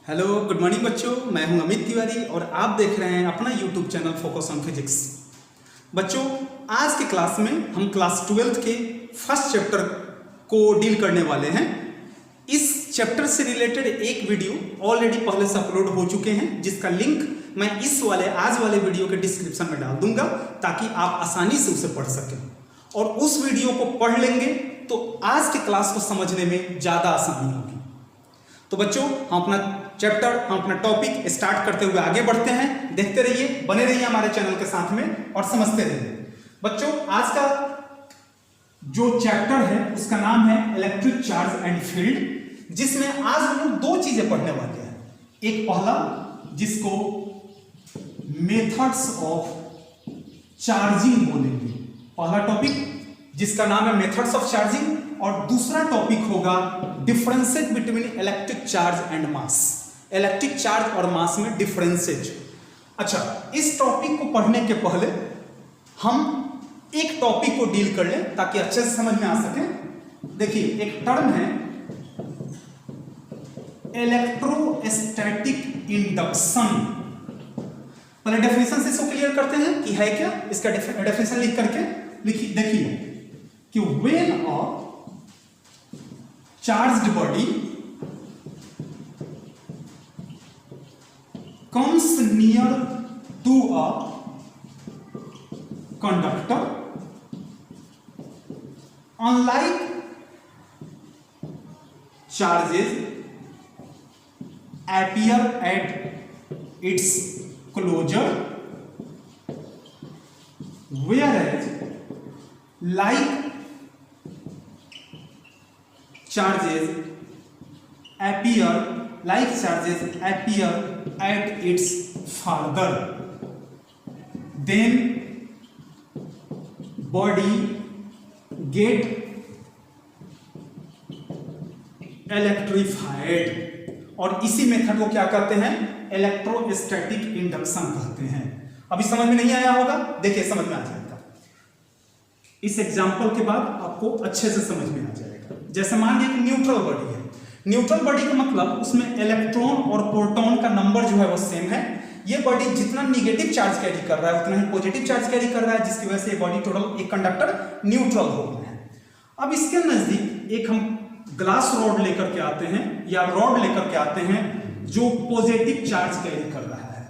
Hello good morning बच्चों, मैं हूं अमित तिवारी और आप देख रहे हैं अपना YouTube channel focus on physics. बच्चों, आज के क्लास में हम क्लास 12 के फर्स्ट चैप्टर को डील करने वाले हैं। इस चैप्टर से रिलेटेड एक वीडियो ऑलरेडी पहले से अपलोड हो चुके हैं, जिसका लिंक मैं आज वाले वीडियो के डिस्क्रिप्शन में डाल दूंगा ताकि आप आसानी से उसे पढ़ सकें। और उस वीडियो को पढ़ लेंगे तो आज के क्लास को समझने में ज़्यादा आसानी होगी। तो बच्चों, हम अपना टॉपिक स्टार्ट करते हुए आगे बढ़ते हैं। देखते रहिए, बने रहिए हमारे चैनल के साथ में और समझते रहिए। बच्चों, आज का जो चैप्टर है उसका नाम है इलेक्ट्रिक चार्ज एंड फील्ड, जिसमें आज हम लोग दो चीजें पढ़ने वाले हैं। एक पहला, जिसको मेथड्स ऑफ चार्जिंग बोलेंगे, पहला टॉपिक जिसका नाम है मेथड्स ऑफ चार्जिंग, और दूसरा टॉपिक होगा differences between electric charge and mass, electric charge और मास में डिफरेंसेज। अच्छा, इस टॉपिक को पढ़ने के पहले हम एक टॉपिक को डील कर लें ताकि अच्छे से समझ में आ सके। देखिए, एक टर्म है इलेक्ट्रोस्टैटिक इंडक्शन। पहले डेफिनेशन से इसको क्लियर करते हैं कि है क्या। इसका डेफिनेशन लिख करके देखिए कि when a charged body comes near to a conductor, unlike charges appear at its closure, whereas like charges appear at its further, then body get electrified। और इसी मेथड को क्या कहते हैं? इलेक्ट्रोस्टैटिक इंडक्शन कहते हैं। अभी समझ में नहीं आया होगा, देखिए समझ में आ जाएगा। इस एग्जांपल के बाद आपको अच्छे से समझ में आ जाएगा। जैसे मान लीजिए न्यूट्रल बॉडी है। न्यूट्रल बॉडी का मतलब उसमें इलेक्ट्रॉन और प्रोटॉन का नंबर जो है वो सेम है। ये बॉडी जितना निगेटिव चार्ज कैरी कर रहा है उतना ही पॉजिटिव चार्ज कैरी कर रहा है, जिसकी वजह से ये बॉडी टोटल एक कंडक्टर न्यूट्रल हो गया है। अब इसके नजदीक एक हम ग्लास रॉड लेकर के आते हैं या रॉड लेकर के आते हैं जो पॉजिटिव चार्ज कैरी कर रहा है।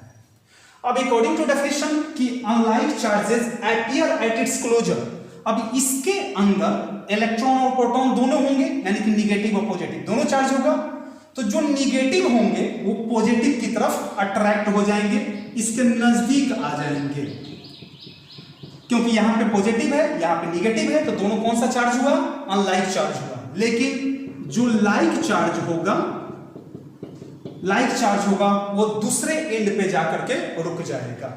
अब अकॉर्डिंग टू डेफिनेशन कि unlike charges appear at its closure, अब इसके अंदर इलेक्ट्रॉन और प्रोटॉन दोनों होंगे, यानी कि निगेटिव और पॉजिटिव दोनों चार्ज होगा। तो जो निगेटिव होंगे वो पॉजिटिव की तरफ अट्रैक्ट हो जाएंगे, इसके नजदीक आ जाएंगे, क्योंकि यहां पे पॉजिटिव है यहां पे निगेटिव है, तो दोनों कौन सा चार्ज हुआ? अनलाइक चार्ज हुआ। लेकिन जो लाइक चार्ज होगा वो दूसरे एंड पे जाकर के रुक जाएगा।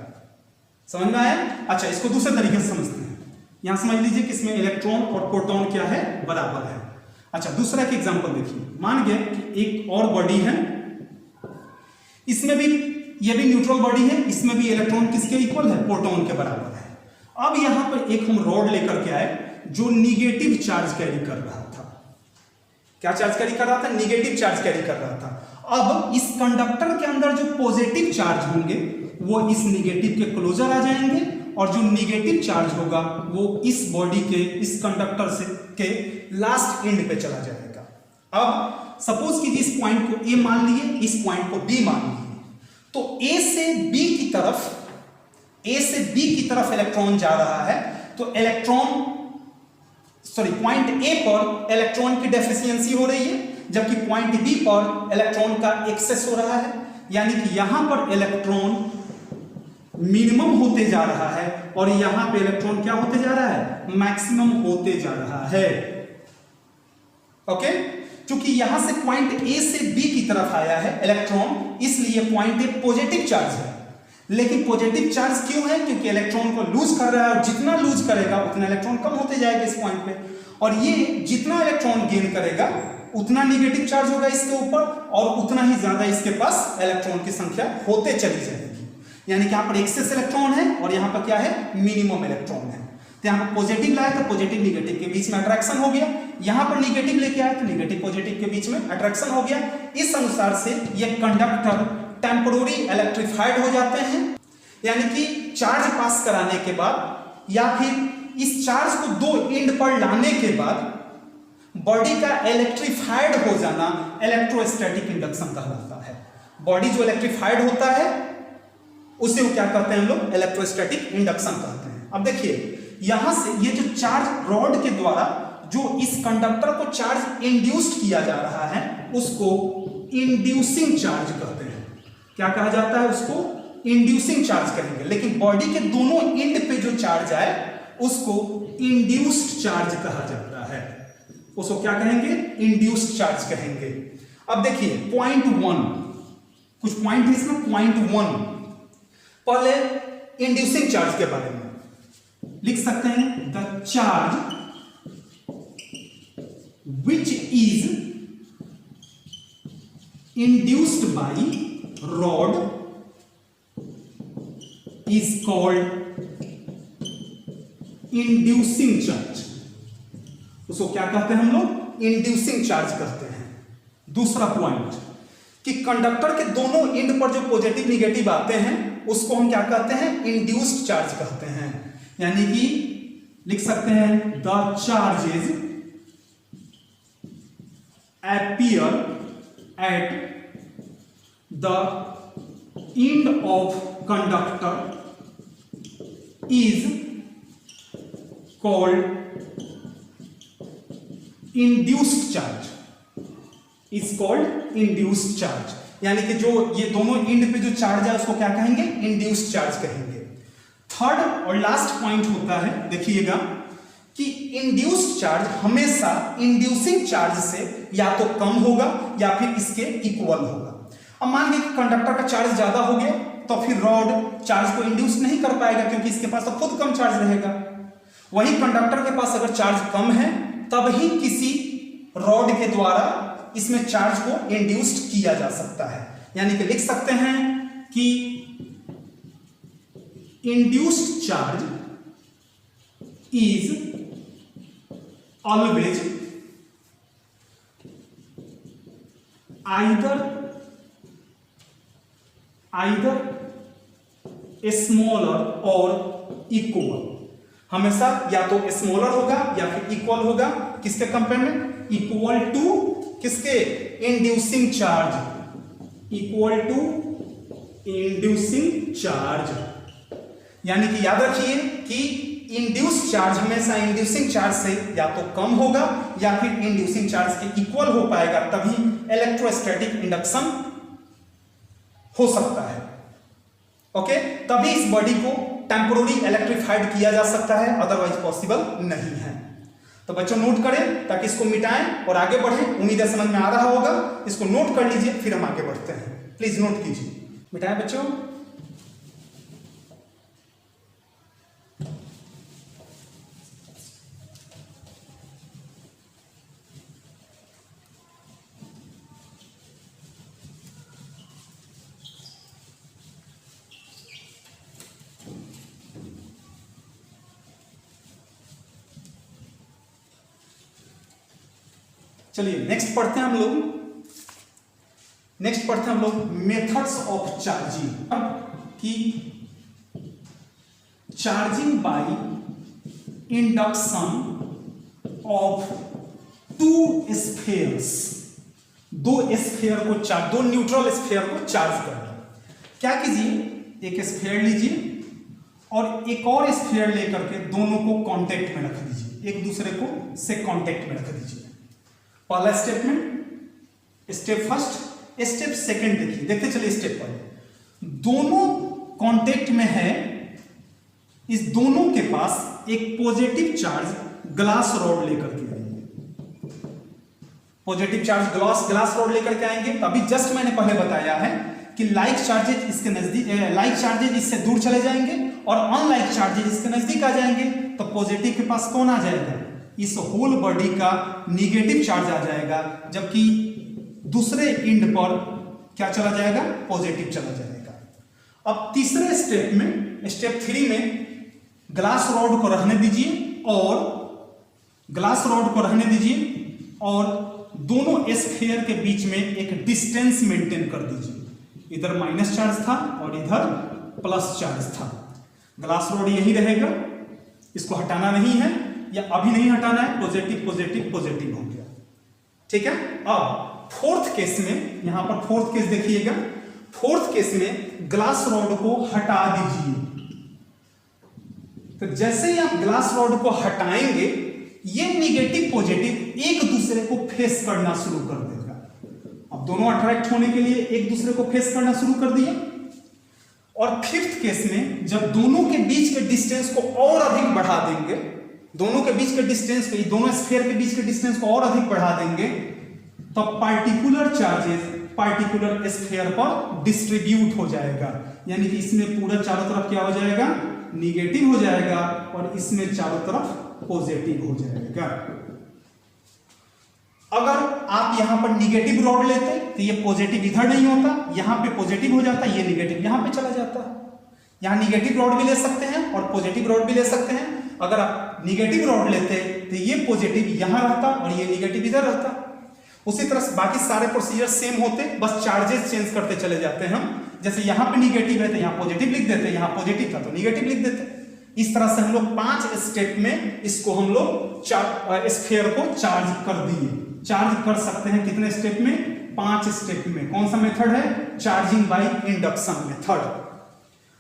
समझ में आया? अच्छा, इसको दूसरे तरीके से समझते हैं। यहां समझ लीजिए कि इसमें इलेक्ट्रॉन और प्रोटॉन क्या है? बराबर है। अच्छा, दूसरा एक एग्जांपल देखिए। मान गए कि एक और बॉडी है, इसमें भी ये भी न्यूट्रल बॉडी है, इसमें भी इलेक्ट्रॉन किसके इक्वल है? प्रोटॉन के बराबर है। अब यहां पर एक हम रॉड लेकर के आए जो निगेटिव चार्ज कैरी कर रहा था। क्या चार्ज कैरी कर रहा था? निगेटिव चार्ज कैरी कर रहा था। अब इस कंडक्टर के अंदर जो पॉजिटिव चार्ज होंगे वो इस निगेटिव के क्लोजर आ जाएंगे, और जो निगेटिव चार्ज होगा वो इस बॉडी के इस कंडक्टर से के लास्ट एंड पे चला जाएगा। अब सपोज कीजिए इस पॉइंट को ए मान लिए, इस पॉइंट को बी मान लिए, तो ए से बी की तरफ इलेक्ट्रॉन जा रहा है। तो पॉइंट ए पर इलेक्ट्रॉन की डेफिशिएंसी हो रही है, जबकि पॉइंट बी पर इलेक्ट्रॉन का एक्सेस हो रहा है, यानी कि यहां पर इलेक्ट्रॉन मिनिमम होते जा रहा है और यहां पे इलेक्ट्रॉन क्या होते जा रहा है? मैक्सिमम होते जा रहा है। ओके, क्योंकि यहां से पॉइंट ए से बी की तरफ आया है इलेक्ट्रॉन, इसलिए पॉइंट ए पॉजिटिव चार्ज है। लेकिन पॉजिटिव चार्ज क्यों है? क्योंकि इलेक्ट्रॉन को लूज कर रहा है, और जितना लूज करेगा उतना इलेक्ट्रॉन कम होते जाएगा इस पॉइंट पे, और ये जितना इलेक्ट्रॉन गेन करेगा उतना निगेटिव चार्ज होगा इसके ऊपर, और उतना ही ज्यादा इसके पास इलेक्ट्रॉन की संख्या होते चली जाएगी। यानी कि यहां पर एक्सेस इलेक्ट्रॉन है और यहां पर क्या है? मिनिमम इलेक्ट्रॉन है। तो यहां पर पॉजिटिव लाया तो पॉजिटिव निगेटिव के बीच में अट्रैक्शन हो गया, यहां पर निगेटिव लेके आया तो निगेटिव पॉजिटिव के बीच में अट्रैक्शन हो गया। इस अनुसार से ये कंडक्टर टेम्पोररी इलेक्ट्रिफाइड हो जाते हैं, यानी कि चार्ज पास कराने के बाद या फिर इस चार्ज को दो एंड पर लाने के बाद बॉडी का इलेक्ट्रिफाइड हो जाना इलेक्ट्रोस्टैटिक इंडक्शन कहलाता है। बॉडी जो इलेक्ट्रिफाइड होता है उसे वो क्या कहते हैं हम लोग, इलेक्ट्रोस्टैटिक इंडक्शन कहते हैं। अब देखिए यहां से ये जो चार्ज रॉड के द्वारा जो इस कंडक्टर को चार्ज इंड्यूस्ड किया जा रहा है उसको इंड्यूसिंग चार्ज कहते हैं। क्या कहा जाता है, उसको इंड्यूसिंग चार्ज कहेंगे। लेकिन बॉडी के दोनों एंड पे जो चार्ज आए उसको इंड्यूस्ड चार्ज कहा जाता है। उसको क्या कहेंगे, इंड्यूस्ड चार्ज कहेंगे। अब देखिए पॉइंट 1, कुछ पॉइंट है इसमें। पॉइंट 1 पहले इंड्यूसिंग चार्ज के बारे में लिख सकते हैं, the charge which is induced by rod is called inducing charge। उसको क्या कहते हैं हम लोग, इंड्यूसिंग चार्ज कहते हैं। दूसरा पॉइंट कि कंडक्टर के दोनों एंड पर जो पॉजिटिव निगेटिव आते हैं उसको हम क्या कहते हैं, इंड्यूस्ड चार्ज कहते हैं। यानी कि लिख सकते हैं the charges appear at the end of conductor is called induced charge, is called induced charge। यानी कि जो ये दोनों एंड पे जो चार्ज है उसको क्या कहेंगे, इंड्यूस्ड चार्ज कहेंगे। थर्ड और लास्ट पॉइंट होता है, देखिएगा कि इंड्यूस्ड चार्ज हमेशा इंड्यूसिंग चार्ज से या तो कम होगा या फिर इसके इक्वल होगा। अब मान लीजिए कि कंडक्टर का चार्ज ज्यादा हो गया तो फिर रॉड चार्ज को इंड्यूस नहीं कर पाएगा क्योंकि इसके पास तो खुद कम चार्ज रहेगा। वही कंडक्टर के पास अगर चार्ज कम है तब ही किसी रॉड के द्वारा इसमें चार्ज को इंड्यूस्ड किया जा सकता है। यानी कि लिख सकते हैं कि induced charge is always either smaller or equal। हमेशा या तो स्मॉलर होगा या फिर इक्वल होगा, किसके कंपेयर में, इक्वल टू किसके, inducing charge, equal to inducing charge. यानी कि याद रखिए कि इंड्यूस चार्ज हमेशा इंड्यूसिंग चार्ज से या तो कम होगा या फिर इंड्यूसिंग चार्ज के इक्वल हो पाएगा, तभी इलेक्ट्रोस्टैटिक इंडक्शन हो सकता है। ओके, तभी इस बॉडी को टेम्पोररी इलेक्ट्रिफाइड किया जा सकता है, अदरवाइज पॉसिबल नहीं है। तो बच्चों नोट करें ताकि इसको मिटाएं और आगे बढ़ें। उम्मीद है समझ में आ रहा होगा, इसको नोट कर लीजिए फिर हम आगे बढ़ते हैं। प्लीज नोट कीजिए, मिटाएं बच्चों। चलिए नेक्स्ट पढ़ते हैं हम लोग मेथड्स ऑफ चार्जिंग। कि charging by induction of to spheres, दो न्यूट्रल स्फीयर को चार्ज करना। क्या कीजिए, एक स्फीयर लीजिए और एक और स्फीयर लेकर के दोनों को कांटेक्ट में रख दीजिए, एक दूसरे को से कांटेक्ट में रख दीजिए। पहला स्टेप में, स्टेप फर्स्ट, स्टेप सेकंड देखते चलिए। स्टेप पहले, दोनों कांटेक्ट में है, इस दोनों के पास एक पॉजिटिव चार्ज ग्लास रॉड लेकर के आएंगे, पॉजिटिव चार्ज ग्लास रॉड लेकर के आएंगे। अभी जस्ट मैंने पहले बताया है कि लाइक चार्जेज इसके नजदीक, लाइक चार्जेज इससे दूर चले जाएंगे और अनलाइक चार्जेज इसके नजदीक आ जाएंगे। तो पॉजिटिव के पास कौन आ जाएगा, इस होल बॉडी का निगेटिव चार्ज आ जाएगा, जबकि दूसरे एंड पर क्या चला जाएगा, पॉजिटिव चला जाएगा। अब तीसरे स्टेप में, स्टेप 3 में ग्लास रॉड को रहने दीजिए और ग्लास रॉड को रहने दीजिए और दोनों स्फीयर के बीच में एक डिस्टेंस मेंटेन कर दीजिए। इधर माइनस चार्ज था और इधर प्लस चार्ज था। ग्लास रॉड यही रहेगा, इसको हटाना नहीं है या अभी नहीं हटाना है। पॉजिटिव पॉजिटिव पॉजिटिव हो गया, ठीक है। अब फोर्थ केस में, यहां पर फोर्थ केस देखिएगा, फोर्थ केस में ग्लास रॉड को हटा दीजिए। तो जैसे ही आप ग्लास रॉड को हटाएंगे ये निगेटिव पॉजिटिव एक दूसरे को फेस करना शुरू कर देगा। अब दोनों अट्रैक्ट होने के लिए एक दूसरे को फेस करना शुरू कर दिया। और फिफ्थ केस में जब दोनों के बीच के डिस्टेंस को और अधिक बढ़ा देंगे, दोनों के बीच के डिस्टेंस को, दोनों स्फीयर के बीच के डिस्टेंस को और अधिक बढ़ा देंगे, तो पार्टिकुलर चार्जेस पार्टिकुलर स्फीयर पर डिस्ट्रीब्यूट हो जाएगा। यानी कि इसमें पूरा चारों तरफ क्या हो जाएगा, निगेटिव हो जाएगा और इसमें चारों तरफ पॉजिटिव हो जाएगा। अगर आप यहां पर निगेटिव रॉड लेते तो ये पॉजिटिव इधर नहीं होता, यहां पे पॉजिटिव हो जाता, ये निगेटिव यहां पे चला जाता। यहां निगेटिव रॉड भी ले सकते हैं और पॉजिटिव रॉड भी ले सकते हैं। अगर आप निगेटिव रॉड लेते तो ये पॉजिटिव यहां रहता और ये निगेटिव इधर रहता। उसी तरह से बाकी सारे प्रोसीजर सेम होते, बस चार्जेस चेंज करते चले जाते हैं हम। जैसे यहां पे निगेटिव है तो यहां पॉजिटिव लिख देते, यहां पॉजिटिव था तो निगेटिव लिख देते। इस तरह से हम लोग 5 स्टेप में इसको हम लोग स्फीयर को चार्ज कर दिए। चार्ज कर सकते हैं कितने स्टेप में, 5 स्टेप में। कौन सा मेथड है, चार्जिंग बाय इंडक्शन मेथड।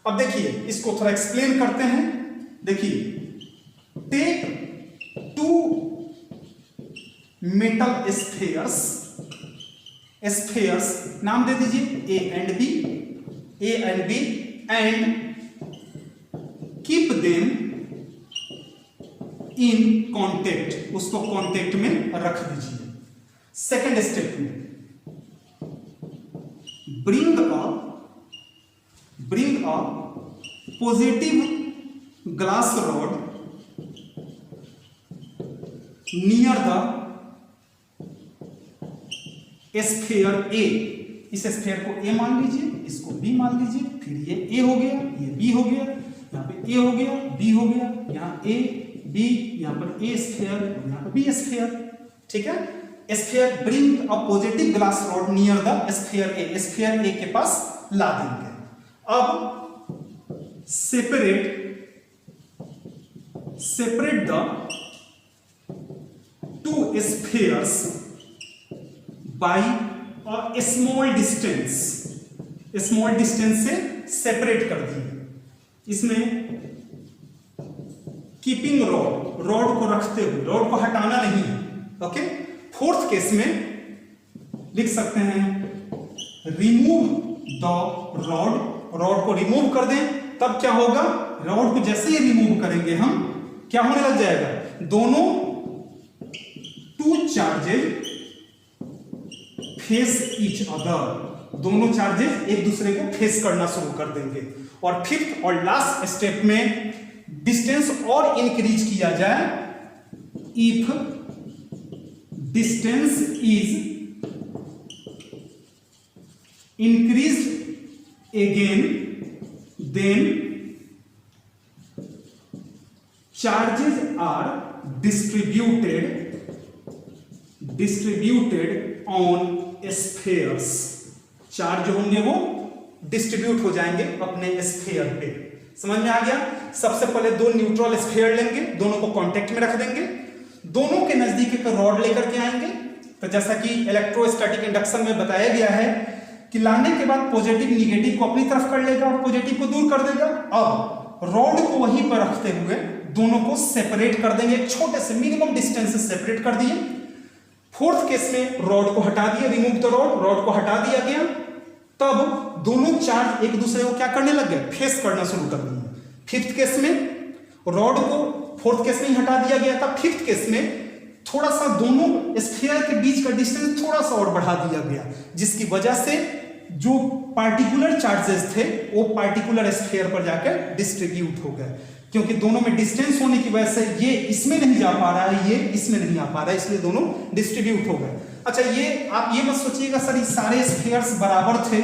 अब देखिए इसको थोड़ा एक्सप्लेन करते हैं। देखिए, टेक 2 मेटल स्फीयर्स नाम दे दीजिए A and B and keep them in contact, उसको कांटेक्ट में रख दीजिए। सेकेंड स्टेप में bring a positive glass rod near the sphere A. इस स्फीयर को ए मान लीजिए, इसको बी मान लीजिए, फिर ये ए हो गया, ये बी हो गया, यहाँ पे ए हो गया, बी हो गया, यहाँ ए बी, यहाँ पर ए स्फीयर और यहाँ पर बी स्फीयर, ठीक है। Sphere bring a positive glass rod near the sphere A, sphere A के पास ला देंगे। अब separate the 2 spheres by a small distance, small distance से सेपरेट कर दिए। इसमें कीपिंग रॉड को रखते हुए, रॉड को हटाना नहीं है, ओके। फोर्थ केस में लिख सकते हैं रिमूव द रॉड को रिमूव कर दें। तब क्या होगा, रॉड को जैसे ही रिमूव करेंगे हम, क्या होने लग जाएगा, दोनों 2 चार्जेस फेस ईच अदर, दोनों चार्जेस एक दूसरे को फेस करना शुरू कर देंगे। और फिफ्थ और लास्ट स्टेप में डिस्टेंस और इंक्रीज किया जाए। If distance is increased again then charges are distributed on spheres. Charge होंगे वो डिस्ट्रीब्यूट हो जाएंगे अपने स्फीयर पे। समझ में आ गया। सबसे पहले 2 न्यूट्रल स्फीयर लेंगे, दोनों को कांटेक्ट में रख देंगे, दोनों के नजदीक एक रॉड लेकर के आएंगे। तो जैसा कि इलेक्ट्रोस्टैटिक इंडक्शन में बताया गया है कि लाने के बाद पॉजिटिव निगेटिव को अपनी तरफ कर लेगा और पॉजिटिव को दूर कर देगा। अब रॉड को वहीं पर रखते हुए दोनों को सेपरेट कर देंगे, एक छोटे से मिनिमम डिस्टेंस से सेपरेट कर दिए। फोर्थ केस में रॉड को हटा दिया, रिमूव द रॉड को हटा दिया गया। तब दोनों चार्ज एक दूसरे को क्या करने लग गए, फेस करना शुरू कर दिए। फिफ्थ केस में रॉड को फोर्थ केस में ही हटा दिया गया था। फिफ्थ केस में थोड़ा सा दोनों स्फीयर के बीच का डिस्टेंस थोड़ा सा और बढ़ा दिया गया, जिसकी वजह से जो पार्टिकुलर चार्जेस थे वो पार्टिकुलर स्फीयर पर जाकर डिस्ट्रीब्यूट हो गए। क्योंकि दोनों में डिस्टेंस होने की वजह से ये इसमें नहीं जा पा रहा है, ये इसमें नहीं आ पा रहा है, इसलिए दोनों डिस्ट्रीब्यूट हो गए। अच्छा, ये आप ये मत सोचिएगा सर ये सारे स्फीयर्स बराबर थे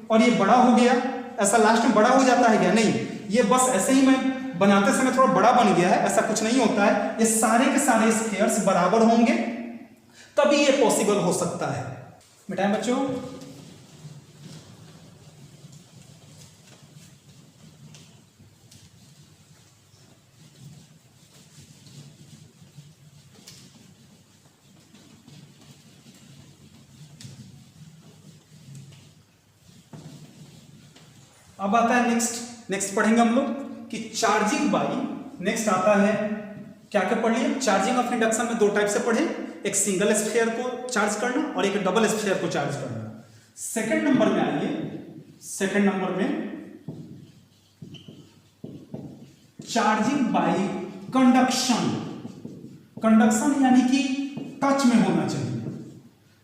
और ये बड़ा हो गया, ऐसा लास्ट में बड़ा हो जाता है क्या? नहीं, ये बस ऐसे ही मैं बनाते समय थोड़ा बड़ा बन गया है, ऐसा कुछ नहीं होता है। ये सारे के सारे स्फीयर्स बराबर होंगे तभी ये पॉसिबल हो सकता है। बेटा बच्चों, अब आता है नेक्स्ट पढ़ेंगे हम लोग कि चार्जिंग बाई, नेक्स्ट आता है क्या क्या पढ़ लिए, चार्जिंग ऑफ इंडक्शन में दो टाइप से पढ़े, एक सिंगल स्फीयर को चार्ज करना और एक डबल स्फीयर को चार्ज करना। सेकंड नंबर में आइए, सेकंड नंबर में चार्जिंग बाई कंडक्शन। कंडक्शन यानी कि टच में होना चाहिए,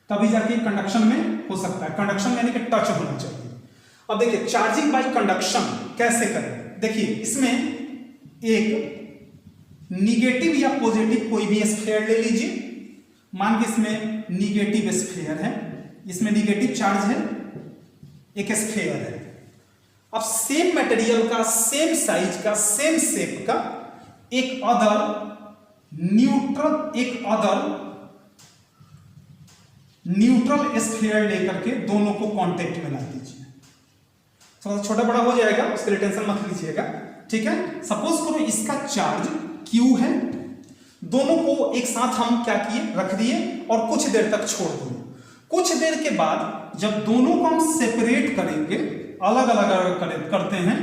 तभी जाके कंडक्शन में हो सकता है। कंडक्शन यानी कि टच होना चाहिए। अब देखिए चार्जिंग बाय कंडक्शन कैसे करें। देखिए इसमें एक निगेटिव या पॉजिटिव कोई भी स्फीयर ले लीजिए। मान के इसमें निगेटिव स्फीयर है, इसमें निगेटिव चार्ज है, एक स्फीयर है। अब सेम मटेरियल का, सेम साइज का, सेम शेप का एक अदर न्यूट्रल स्फीयर लेकर के दोनों को कांटेक्ट में ला दीजिए। थोड़ा छोटा बड़ा हो जाएगा, उसके लिए टेंशन मत लीजिएगा, ठीक है। सपोज करो इसका चार्ज Q है, दोनों को एक साथ हम क्या किए, रख दिए और कुछ देर तक छोड़ दिए। कुछ देर के बाद जब दोनों को हम सेपरेट करेंगे, अलग अलग करते हैं,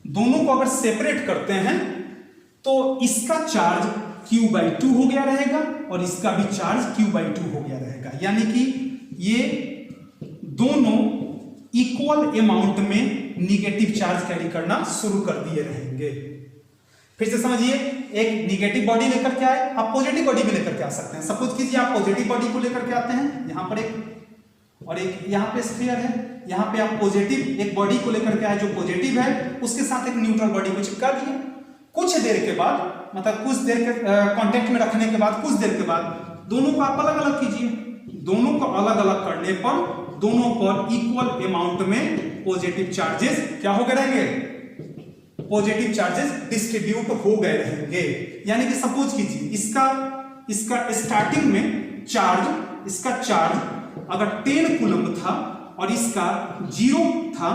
दोनों को अगर सेपरेट करते हैं तो इसका चार्ज Q/2 हो गया रहेगा और इसका भी चार्ज Q/2 हो गया रहेगा। यानी कि ये दोनों इक्वल अमाउंट में निगेटिव चार्ज कैरी करना शुरू कर दिए रहेंगे। फिर से समझिए, एक निगेटिव बॉडी लेकर के आए, आप पॉजिटिव बॉडी भी लेकर के आ सकते हैं। सपोज कीजिए आप पॉजिटिव बॉडी को लेकर के आते हैं, यहां पर एक और एक यहां पे स्फीयर है, यहां पे आप पॉजिटिव एक बॉडी को लेकर के आए जो पॉजिटिव है, उसके साथ एक न्यूट्रल बॉडी को चिपका दिए। कुछ देर के बाद, मतलब कुछ देर के कांटेक्ट में रखने के बाद, कुछ देर के बाद दोनों को आप अलग अलग कीजिए। दोनों को अलग अलग करने पर दोनों पर इक्वल अमाउंट में पॉजिटिव चार्जेस क्या हो गए रहेंगे, पॉजिटिव चार्जेस डिस्ट्रीब्यूट हो गए रहेंगे। यानी कि सपोज कीजिए इसका स्टार्टिंग में चार्ज, इसका चार्ज अगर 10 कूलम्ब था और इसका 0 था,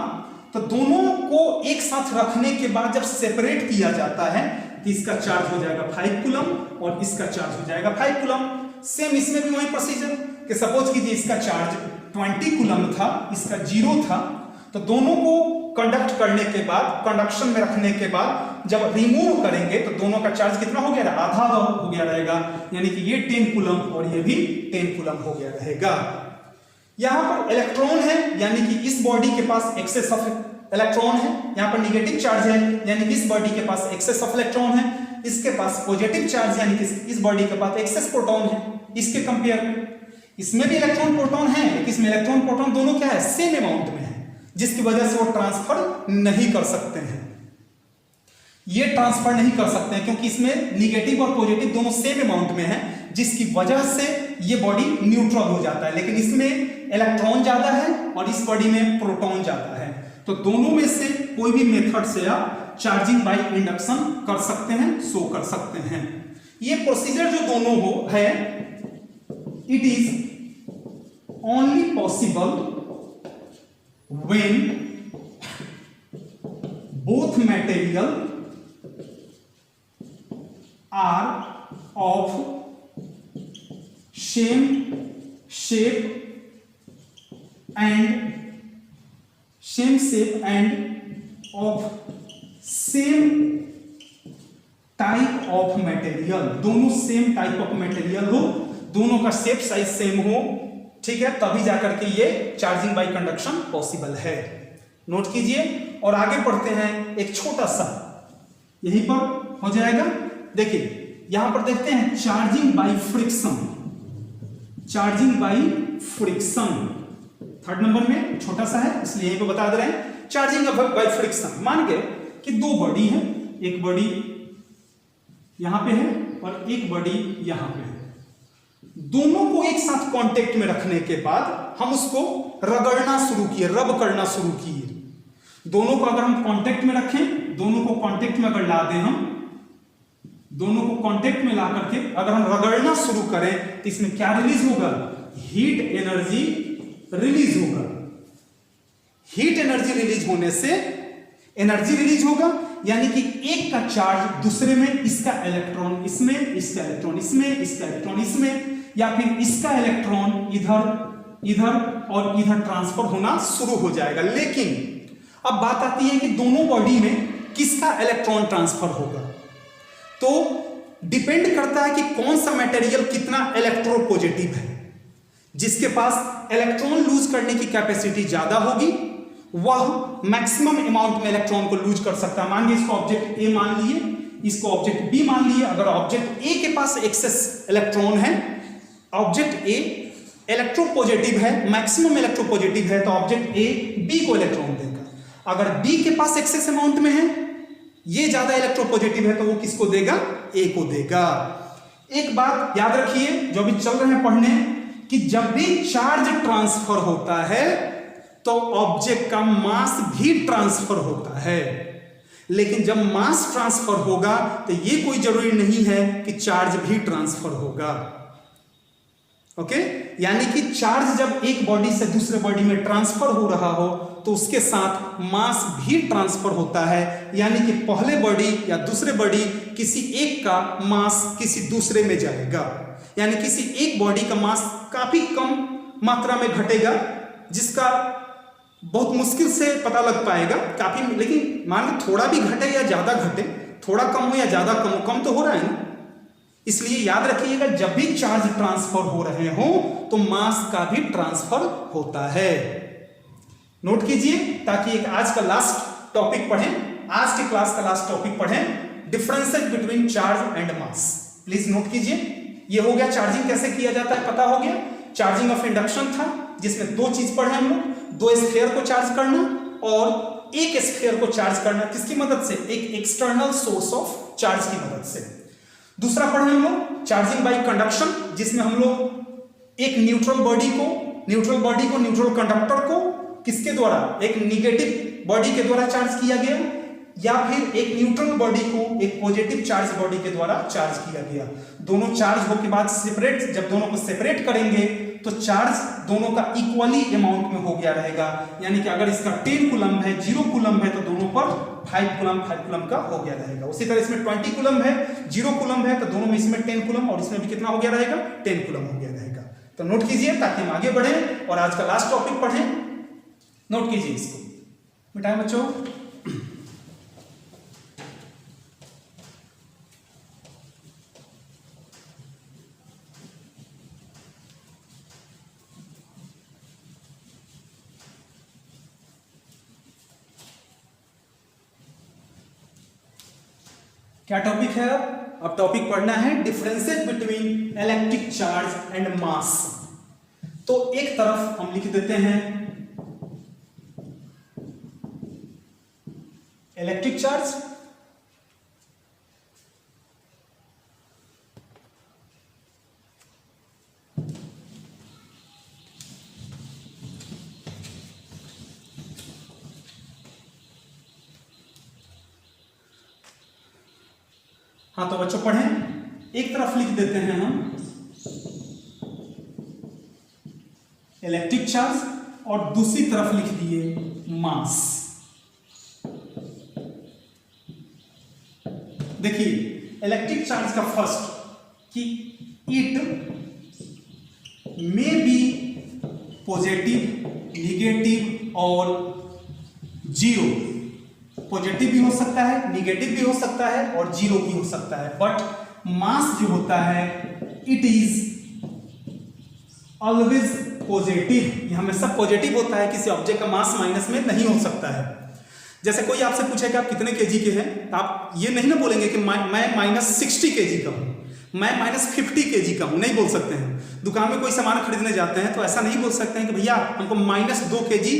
तो दोनों को एक साथ रखने के बाद जब सेपरेट किया जाता है तो इसका चार्ज हो जाएगा 5 कूलम्ब और इसका चार्ज हो जाएगा 5 कूलम्ब। सेम इसमें भी वही प्रोसीजर कि सपोज कीजिए इसका चार्ज 20 कूलम्ब था, इसका 0 था, तो दोनों को कंडक्ट करने के बाद, कंडक्शन में रखने के बाद जब रिमूव करेंगे तो दोनों का चार्ज कितना हो गया, आधा हो गया रहेगा। यानी कि ये 10 कूलम्ब और ये भी 10 कूलम्ब हो गया रहेगा। यहां पर इलेक्ट्रॉन है, यानी कि इस बॉडी के पास एक्सेस ऑफ इलेक्ट्रॉन है, यहां पर निगेटिव चार्ज है, यानी कि इस बॉडी के पास एक्सेस ऑफ इलेक्ट्रॉन है, इसके पास पॉजिटिव चार्ज यानी कि इस बॉडी के पास एक्सेस प्रोटॉन है। इसके कंपेयर इसमें भी इलेक्ट्रॉन प्रोटॉन है, लेकिन इसमें इलेक्ट्रॉन प्रोटॉन दोनों क्या है, सेम अमाउंट में है, जिसकी वजह से वो ट्रांसफर नहीं कर सकते हैं। ये ट्रांसफर नहीं कर सकते हैं क्योंकि इसमें निगेटिव और पॉजिटिव दोनों सेम अमाउंट में है, जिसकी वजह से ये बॉडी न्यूट्रल हो जाता है। लेकिन इसमें इलेक्ट्रॉन ज्यादा है और इस बॉडी में प्रोटॉन ज्यादा है। तो दोनों में से कोई भी मेथड से आप चार्जिंग बाय इंडक्शन कर सकते हैं, शो कर सकते हैं। ये प्रोसीजर जो दोनों हो है, it is only possible when both material are of same shape and of same type of material. दोनों सेम टाइप ऑफ मटेरियल हो, दोनों का शेप साइज सेम हो, ठीक है, तभी जाकर के ये चार्जिंग बाय कंडक्शन पॉसिबल है। नोट कीजिए और आगे पढ़ते हैं। एक छोटा सा यहीं पर हो जाएगा। देखिए यहां पर देखते हैं charging by friction, charging by friction third number में छोटा सा है, इसलिए यहीं पे बता दे रहे हैं चार्जिंग बाय फ्रिक्शन। मान के कि दो बॉडी है, एक बॉडी यहां पे है और एक बॉडी यहां पे है। दोनों को एक साथ कांटेक्ट में रखने के बाद हम उसको रगड़ना शुरू किए, रब करना शुरू किए, दोनों को अगर हम कांटेक्ट में रखें, दोनों को कांटेक्ट में अगर ला दें, हम दोनों को कांटेक्ट में ला करके अगर हम रगड़ना शुरू करें तो इसमें क्या रिलीज होगा? हीट एनर्जी रिलीज होगा। हीट एनर्जी रिलीज होने से एनर्जी रिलीज होगा, यानी कि एक का चार्ज दूसरे में, इसका इलेक्ट्रॉन इसमें, इसका इलेक्ट्रॉन इसमें, इसका इलेक्ट्रॉन इसमें, या फिर इसका इलेक्ट्रॉन इधर और इधर ट्रांसफर होना शुरू हो जाएगा। लेकिन अब बात आती है कि दोनों बॉडी में किसका इलेक्ट्रॉन ट्रांसफर होगा, तो डिपेंड करता है कि कौन सा मटेरियल कितना इलेक्ट्रोपॉजिटिव है। जिसके पास इलेक्ट्रॉन लूज करने की कैपेसिटी ज्यादा होगी वह मैक्सिमम अमाउंट में इलेक्ट्रॉन को लूज कर सकता है। मान लीजिए इसको ऑब्जेक्ट ए मान लिए, इसको ऑब्जेक्ट बी मान लिए। अगर ऑब्जेक्ट ए के पास एक्सेस इलेक्ट्रॉन है, ऑब्जेक्ट ए इलेक्ट्रोपॉजिटिव है, मैक्सिमम इलेक्ट्रोपॉजिटिव है, तो ऑब्जेक्ट ए बी को इलेक्ट्रॉन देगा। अगर बी के पास एक्सेस अमाउंट में है, ये ज्यादा इलेक्ट्रोपॉजिटिव है, तो वो किसको देगा? ए को देगा। एक बात याद रखिए जो भी चल रहे हैं पढ़ने, कि जब भी चार्ज ट्रांसफर होता है तो ऑब्जेक्ट का मास भी ट्रांसफर होता है। लेकिन जब मास ट्रांसफर होगा तो ये कोई जरूरी नहीं है कि चार्ज भी ट्रांसफर होगा। ओके, यानी कि चार्ज जब एक बॉडी से दूसरे बॉडी में ट्रांसफर हो रहा हो तो उसके साथ मास भी ट्रांसफर होता है। यानी कि पहले बॉडी या दूसरे बॉडी किसी एक का मास किसी दूसरे में जाएगा, यानी किसी एक बॉडी का मास काफी कम मात्रा में घटेगा, जिसका बहुत मुश्किल से पता लग पाएगा काफी। लेकिन मान लो थोड़ा भी घटे या ज्यादा घटे, थोड़ा कम हो या ज्यादा कम हो, कम तो हो रहा है ना। इसलिए याद रखिएगा जब भी चार्ज ट्रांसफर हो रहे हो तो मास का भी ट्रांसफर होता है। नोट कीजिए, ताकि एक आज का लास्ट टॉपिक पढ़ें, आज की क्लास का लास्ट टॉपिक पढ़ें, differences between charge and mass. Please note कीजिए। ये हो गया चार्जिंग कैसे किया जाता है, पता हो गया। चार्जिंग ऑफ इंडक्शन था, जिसमें दो चीज पढ़े हम लोग, दो स्फीयर को चार्ज करना और एक स्फीयर को चार्ज करना। किसकी मदद से? एक एक्सटर्नल सोर्स ऑफ चार्ज की मदद से। दूसरा पढ़े हम लोग चार्जिंग बाय कंडक्शन, जिसमें हम लोग एक न्यूट्रल बॉडी को न्यूट्रल कंडक्टर को किसके द्वारा? एक निगेटिव बॉडी के द्वारा चार्ज किया गया, या फिर एक न्यूट्रल बॉडी को एक पॉजिटिव चार्ज बॉडी के द्वारा चार्ज किया गया। दोनों चार्ज होने के बाद सेपरेट, जब दोनों को सेपरेट करेंगे तो चार्ज दोनों का इक्वली अमाउंट में हो गया रहेगा। यानी कि अगर इसका 10 कूलम है, 0 कूलम है, तो दोनों पर 5 कूलम का हो गया रहेगा। उसी तरह इसमें 20 कूलम है, 0 कूलम है, तो दोनों में इसमें 10 कूलम और इसमें भी कितना हो गया रहेगा? 10 कूलम हो गया रहेगा। तो नोट कीजिए ताकि हम आगे बढ़े और आज का लास्ट टॉपिक पढ़ें। नोट कीजिए इसको, मिटाएं बच्चों। क्या टॉपिक है? अब टॉपिक पढ़ना है differences between electric charge and mass. तो एक तरफ हम लिख देते हैं इलेक्ट्रिक चार्ज, हाँ तो बच्चों पढ़ें। एक तरफ लिख देते हैं हम इलेक्ट्रिक चार्ज और दूसरी तरफ लिख दिए मास। देखिए इलेक्ट्रिक चार्ज का फर्स्ट कि it may be positive, negative और जीरो। पॉजिटिव भी हो सकता है, निगेटिव भी हो सकता है और जीरो भी हो सकता है। बट मास जो होता है इट इज ऑलवेज पॉजिटिव, ये हमेशा पॉजिटिव होता है। किसी ऑब्जेक्ट का मास माइनस में नहीं हो सकता है। जैसे कोई आपसे पूछे कि आप कितने केजी के हैं, तो आप ये नहीं ना बोलेंगे कि मैं -60 केजी का हूं, मैं -50 केजी का हूं, नहीं बोल सकते हैं। दुकान में कोई सामान खरीदने जाते हैं तो ऐसा नहीं बोल सकते हैं कि भैया हमको -2 केजी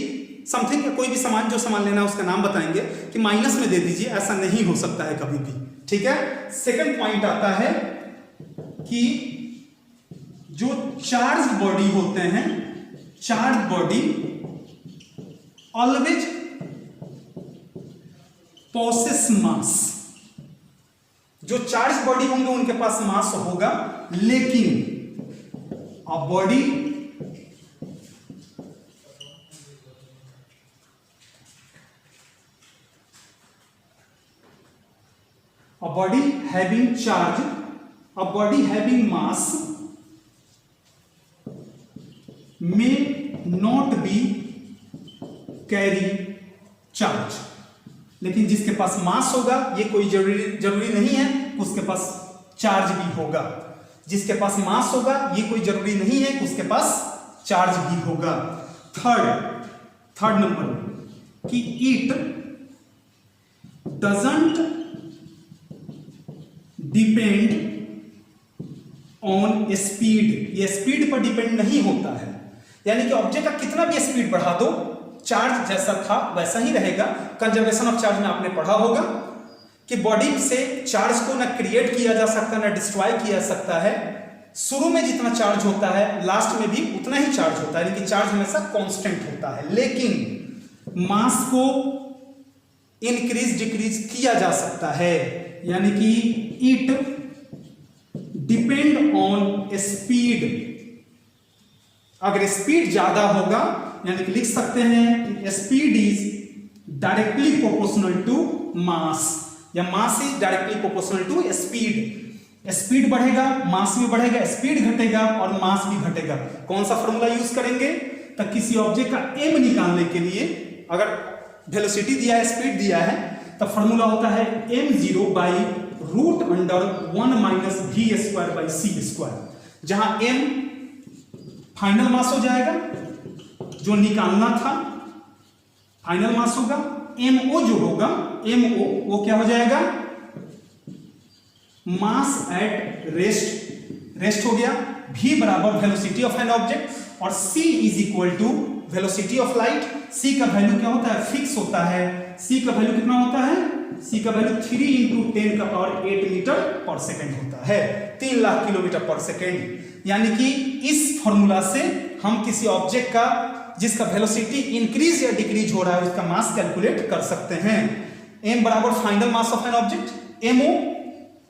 समथिंग, कोई भी सामान जो सामान लेना है उसका नाम बताएंगे कि माइनस में दे दीजिए, ऐसा नहीं हो सकता है कभी भी। ठीक है। सेकंड पॉइंट आता है कि जो चार्ज बॉडी होते हैं, चार्ज बॉडी ऑलवेज पोसेस मास, जो चार्ज बॉडी होंगे उनके पास मास होगा, लेकिन अ body having charge, a body having mass may not be carry charge। लेकिन जिसके पास मास होगा ये कोई जरूरी नहीं है उसके पास चार्ज भी होगा। जिसके पास मास होगा ये कोई जरूरी नहीं है उसके पास चार्ज भी होगा। थर्ड नंबर कि it doesn't depend on speed, ये स्पीड पर डिपेंड नहीं होता है, यानी कि ऑब्जेक्ट का कितना भी स्पीड बढ़ा दो चार्ज जैसा था वैसा ही रहेगा। कंजर्वेशन ऑफ चार्ज में आपने पढ़ा होगा कि बॉडी से चार्ज को ना क्रिएट किया जा सकता ना डिस्ट्रॉय किया जा सकता है। शुरू में जितना चार्ज होता है लास्ट में भी उतना ही चार्ज होता है, लेकिन चार्ज हमेशा कांस्टेंट होता है। लेकिन मास को इंक्रीज डिक्रीज किया जा सकता है, यानी कि इट डिपेंड ऑन स्पीड। अगर स्पीड ज्यादा होगा यानी कि लिख सकते हैं कि speed is directly proportional to mass, या mass is directly proportional to speed. Speed बढ़ेगा मास भी बढ़ेगा, स्पीड घटेगा और मास भी घटेगा। कौन सा फॉर्मूला यूज करेंगे? तो किसी ऑब्जेक्ट का एम निकालने के लिए अगर वेलोसिटी दिया है स्पीड दिया है तो फॉर्मूला होता है m0 by root under 1 minus v square by C square, जहां m फाइनल मास हो जाएगा जो निकालना था, फाइनल मास होगा। mo जो होगा mo वो क्या हो जाएगा? मास एट रेस्ट हो गया। v बराबर वेलोसिटी ऑफ एन ऑब्जेक्ट और c is equal to velocity of light. c का वैल्यू क्या होता है? फिक्स होता है। c का वैल्यू कितना होता है? c का वैल्यू 3 × 10 का पावर 8 मीटर पर सेकेंड होता है, 3 लाख किलोमीटर पर सेकेंड। यानी कि इस फॉर्मूला से हम किसी ऑब्जेक्ट का जिसका वेलोसिटी इंक्रीज या डिक्रीज हो रहा है उसका मास कैलकुलेट कर सकते हैं। m बराबर final mass of an object, mo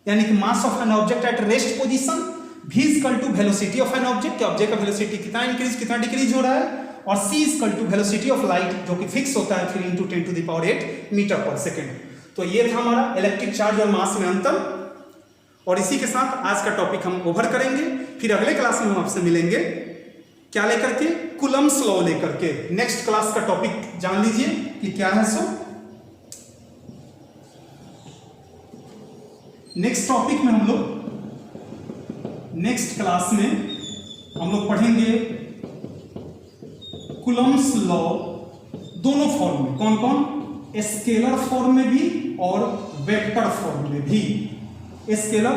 यानी कि mass of an object at rest position, v equal to velocity of an object, object का वेलोसिटी कितना इंक्रीज कितना डिक्रीज हो रहा है, और c equal to velocity of light जो कि फिक्स होता है 3 × 10 to the power 8 metre per second. तो ये था हमारा इलेक्ट्रिक चार्ज और मास में अंतर, और इसी के साथ आज का टॉपिक हम ओवर करेंगे। फिर अगले क्लास में हम आपसे मिलेंगे क्या लेकर के? कूलम्ब्स लॉ लेकर के। नेक्स्ट क्लास का टॉपिक जान लीजिए कि क्या है। सो नेक्स्ट टॉपिक में हम लोग नेक्स्ट क्लास में हम लोग पढ़ेंगे कूलम्ब्स लॉ दोनों फॉर्म में। कौन कौन? स्केलर फॉर्म में भी और वेक्टर फॉर्म में भी। स्केलर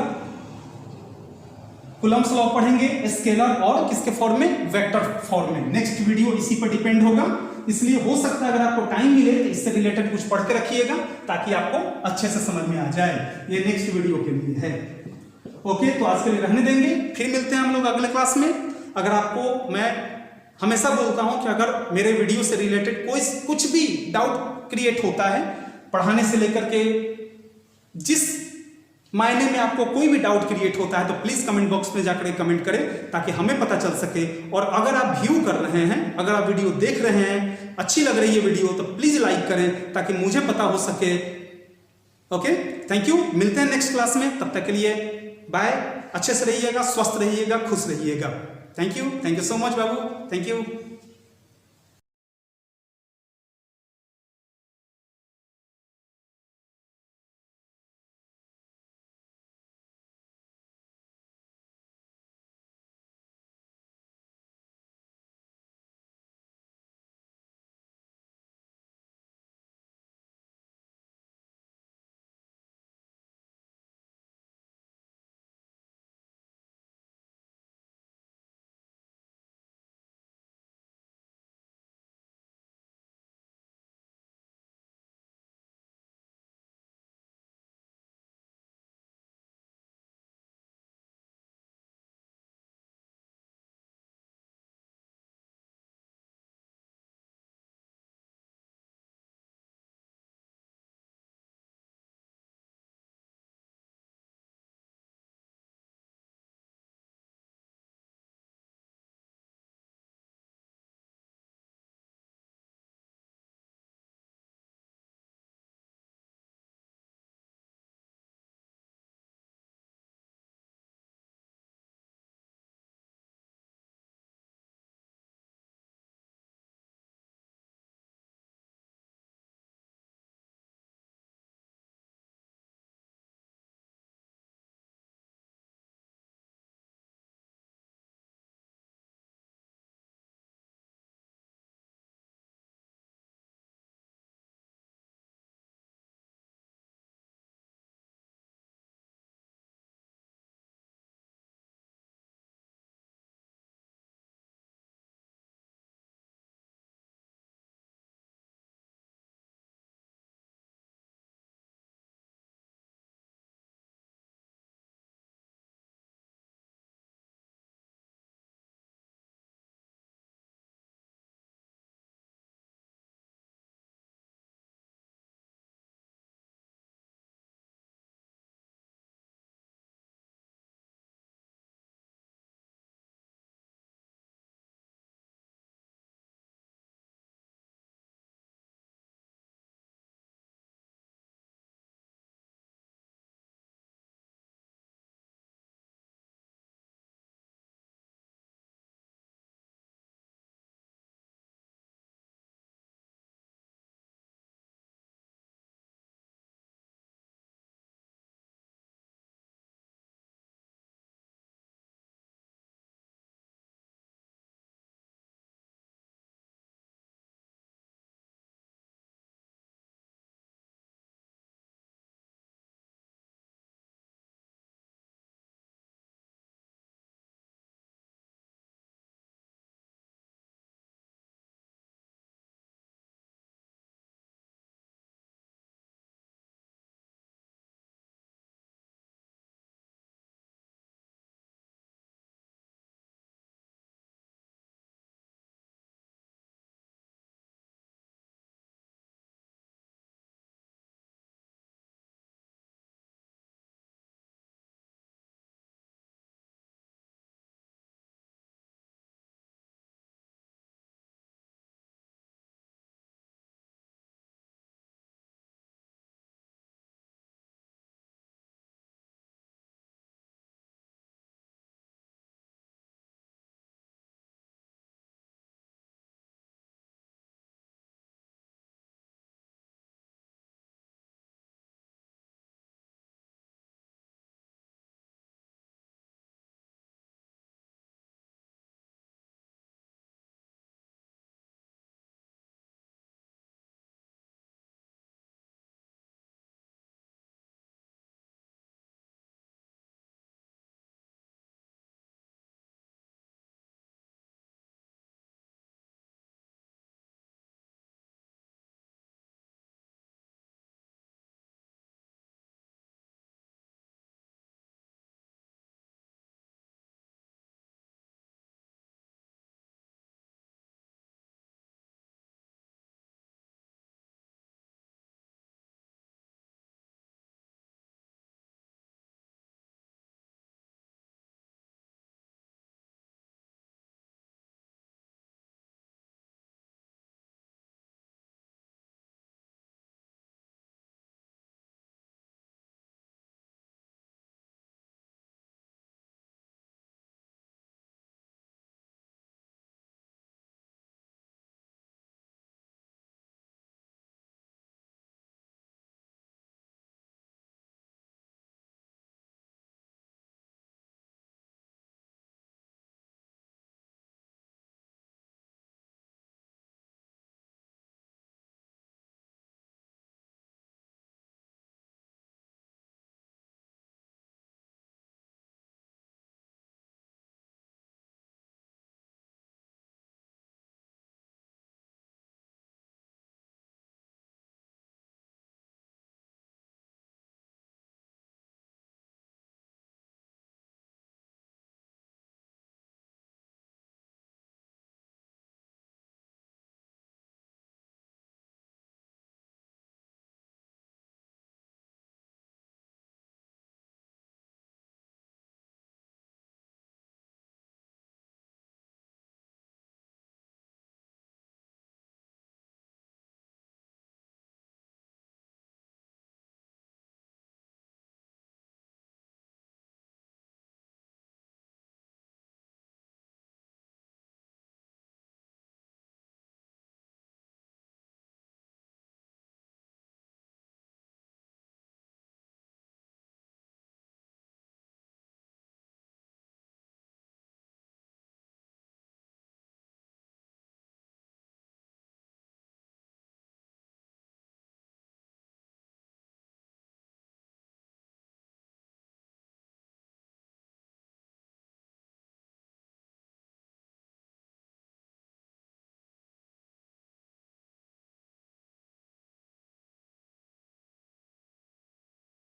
कूलम्ब्स लॉ पढ़ेंगे स्केलर और किसके फॉर्म में? वेक्टर फॉर्म में। नेक्स्ट वीडियो इसी पर डिपेंड होगा, इसलिए हो सकता है अगर आपको टाइम मिले तो इससे रिलेटेड कुछ पढ़ के रखिएगा ताकि आपको अच्छे से समझ में आ जाए। ये नेक्स्ट वीडियो के लिए है। ओके, तो आज के लिए रहने देंगे, फिर मिलते हैं हम लोग अगले क्लास में। अगर आपको, मैं हमेशा बोलता हूं कि अगर मेरे वीडियो से रिलेटेड कोई कुछ भी डाउट क्रिएट होता है पढ़ाने से लेकर के, जिस मायने में आपको कोई भी डाउट क्रिएट होता है तो प्लीज कमेंट बॉक्स में जाकर कमेंट करें ताकि हमें पता चल सके। और अगर आप व्यू कर रहे हैं, अगर आप वीडियो देख रहे हैं, अच्छी लग रही है वीडियो, तो प्लीज लाइक करें ताकि मुझे पता हो सके। Okay, thank you. मिलते हैं नेक्स्ट क्लास में, तब तक के लिए बाय। अच्छे से रहिएगा, स्वस्थ रहिएगा, खुश रहिएगा। Thank you so much Babu, thank you.